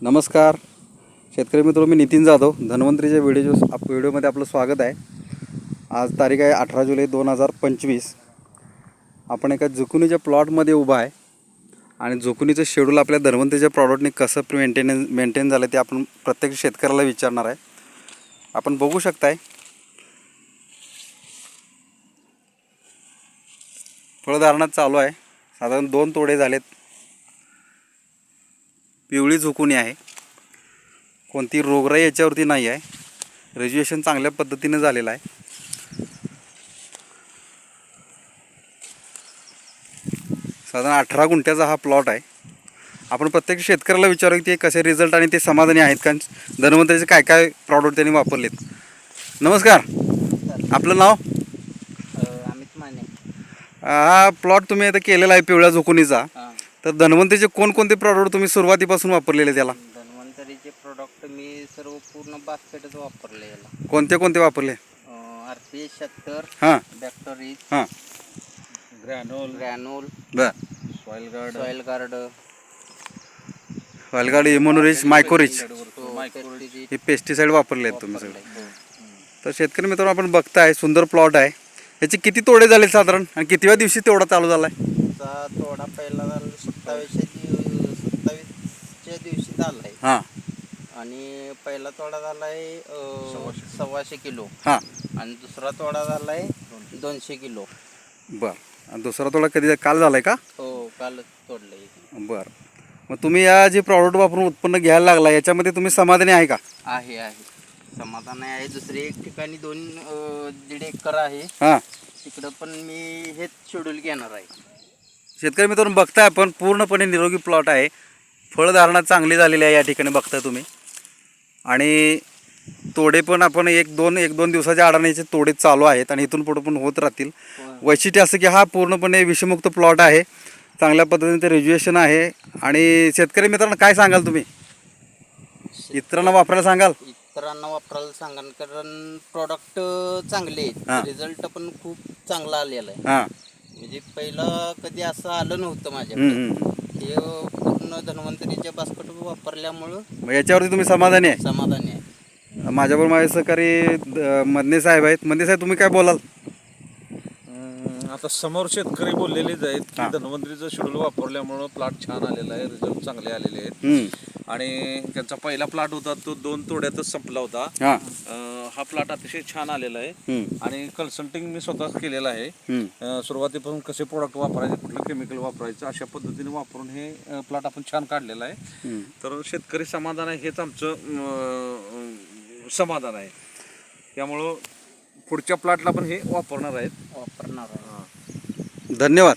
नमस्कार शेतकरी मित्र, मी नितीन जाधव धन्वंतरीच्या व्हिडिओमध्ये आपलं स्वागत आहे। आज तारीख आहे 18 जुलै 2025। आपण एका जुकुनीच्या प्लॉटमध्ये उभा आहे आणि जुकुनीचं शेड्यूल आपल्या धन्वंतरीच्या प्रॉडक्टने कसं मेंटेन झालं ते आपण प्रत्येक शेतकऱ्याला विचारणार आहे। आपण बघू शकताय फळधारणा चालू आहे। साधारण 2 तोडे झालेत। पिवळी जुकुनी आहे, कोणती रोगराई याच्यावरती नाही आहे। रेज्युएशन चांगल्या पद्धतीने झालेलं आहे। साधारण 18 गुंठ्याचा हा प्लॉट आहे। आपण प्रत्येक शेतकऱ्याला विचारू की ते कसे रिझल्ट आणि ते समाधानी आहेत का, धन्वंतरीचे काय काय प्रॉडक्ट त्यांनी वापरलेत। नमस्कार, आपलं नाव? अमित माने। हा प्लॉट तुम्ही आता केलेला आहे पिवळ्या जुकुनीचा, तर धन्वंतरीचे कोणकोणते प्रॉडक्ट तुम्ही सुरुवातीपासून वापरलेले त्याला? धन्वंतरीचे प्रोडक्ट मी सर्व पूर्ण बास्केटच वापरले याला। कोणते कोणते वापरले? RPS 76, हां बॅक्टरीज, हां ग्रॅनोल, बर, सॉइल गार्ड, वालगाड, इम्युनोरिच, मायकोरिच पेस्टिसाइड हे पेस्टिसाइड वापरले आहेत तुम्ही सगळे। तर शेतकरी मित्रांनो, आपण बघताय सुंदर प्लॉट आहे। याचे किती तोडे झाले साधारण आणि कितव्या दिवशी तेवढा चालू झाला आहे? थोडा पहिला 27च्या दिवशी झालाय। हां आणि पहिला तोडा झालाय 125 किलो। हां आणि दुसरा तोडा झालाय 200 किलो। बरं, आणि दुसरा तोडा कधी काल झाला आहे का? हो, कालच तोडलंय। बरं, मग तुम्ही या जे प्रॉडक्ट वापरून उत्पन्न घ्यायला लागला याच्यामध्ये तुम्ही समाधानी आहे का? आहे समाधान आहे। दुसरी एक ठिकाणी 1.5 एकर आहे, हां, तिकडं पण मी हेच शेड्यूल घेणार आहे। शेतकरी मित्रांनो, बघताय आपण पूर्णपणे निरोगी प्लॉट आहे। फळधारणा चांगली झालेली आहे या ठिकाणी बघताय तुम्ही। आणि तोडे पण आपण एक दोन दिवसाच्या आडाने याचे तोडे चालू आहेत आणि इथून पुढे पण होत राहतील। वैशिष्ट्य असं की हा पूर्णपणे विषमुक्त प्लॉट आहे, चांगल्या पद्धतीने ते रेज्युएशन आहे। आणि शेतकरी मित्रांनो, काय सांगाल तुम्ही? इतरांना वापरायला सांगाल? इतरांना वापरायला सांगाल, कारण प्रॉडक्ट चांगले हां. आहेत, रिझल्ट पण खूप चांगला आलेला आहे। हां, म्हणजे पहिलं कधी असं आलं नव्हतं माझ्याकडे। हे पूर्ण धन्वंतरीच्या बास्केट वापरल्यामुळं मग याच्यावरती तुम्ही समाधानी आहे? समाधानी आहे। माझ्याबरोबर माझे सहकारी मदने साहेब आहेत। मदने साहेब, तुम्ही काय बोलाल? आता समोर शेतकरी बोललेलेच आहेत की हां. धन्वंतरीचं शेड्यूल वापरल्यामुळं प्लॉट छान आलेला आहे, रिझल्ट चांगले आलेले आहेत। आणि त्यांचा पहिला प्लॉट होता तो 2 तोड्यातच संपला होता। हां, हा प्लॉट अतिशय छान आलेला आहे आणि कन्सल्टिंग मी स्वतःच केलेलं आहे। सुरुवातीपासून कसे प्रोडक्ट वापरायचे, कुठलं केमिकल वापरायचं, अशा पद्धतीने वापरून हे प्लॉट आपण छान काढलेला आहे। तर शेतकरी समाधान आहे हेच आमचं समाधान आहे। त्यामुळं पुढच्या प्लॉटला पण हे वापरणार आहेत। वापरणार आहे। धन्यवाद।